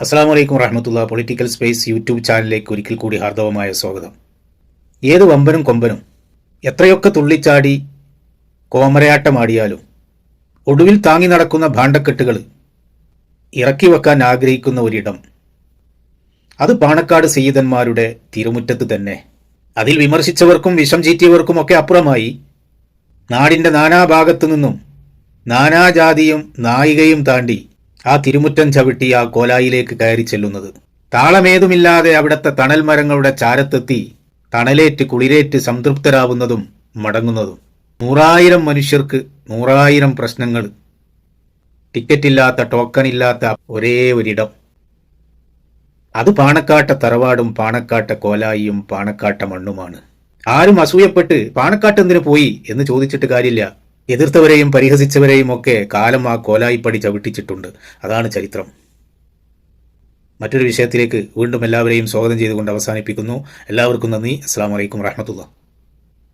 അസ്സാം വലൈക്കും വറഹമത്തുള്ള. പൊളിറ്റിക്കൽ സ്പേസ് യൂട്യൂബ് ചാനലിലേക്ക് ഒരിക്കൽ കൂടി ഹാർദവമായ സ്വാഗതം. ഏത് വമ്പനും കൊമ്പനും എത്രയൊക്കെ തുള്ളിച്ചാടി കോമരയാട്ടമാടിയാലും ഒടുവിൽ താങ്ങി നടക്കുന്ന ഭാണ്ഡക്കെട്ടുകൾ ഇറക്കി വെക്കാൻ ആഗ്രഹിക്കുന്ന ഒരിടം, അത് പാണക്കാട് സയ്യിദന്മാരുടെ തിരുമുറ്റത്ത് തന്നെ. അതിൽ വിമർശിച്ചവർക്കും വിഷം ചീറ്റിയവർക്കുമൊക്കെ അപ്പുറമായി നാടിൻ്റെ നാനാഭാഗത്തു നിന്നും നാനാജാതിയും നായികയും താണ്ടി ആ തിരുമുറ്റം ചവിട്ടി ആ കോലായിലേക്ക് കയറി ചെല്ലുന്നത്. താളമേതുമില്ലാതെ അവിടുത്തെ തണൽ മരങ്ങളുടെ ചാരത്തെത്തി തണലേറ്റ് കുളിരേറ്റ് സംതൃപ്തരാവുന്നതും മടങ്ങുന്നതും. 100,000 മനുഷ്യർക്ക് 100,000 പ്രശ്നങ്ങൾ. ടിക്കറ്റില്ലാത്ത, ടോക്കൺ ഇല്ലാത്ത ഒരേ ഒരിടം. അത് പാണക്കാട്ടെ തറവാടും പാണക്കാട്ടെ കോലായിയും പാണക്കാട്ടെ മണ്ണുമാണ്. ആരും അസൂയപ്പെട്ട് പാണക്കാട്ട് എന്തിനു പോയി എന്ന് ചോദിച്ചിട്ട് കാര്യമില്ല. എതിർത്തവരെയും പരിഹസിച്ചവരെയും ഒക്കെ കാലം ആ കോലായിപ്പടി ചവിട്ടിച്ചിട്ടുണ്ട്. അതാണ് ചരിത്രം. മറ്റൊരു വിഷയത്തിലേക്ക് വീണ്ടും എല്ലാവരെയും സ്വാഗതം ചെയ്തുകൊണ്ട് അവസാനിപ്പിക്കുന്നു. എല്ലാവർക്കും നന്ദി. അസ്സാം വലൈക്കും വറഹ്മത്തുള്ളാഹി.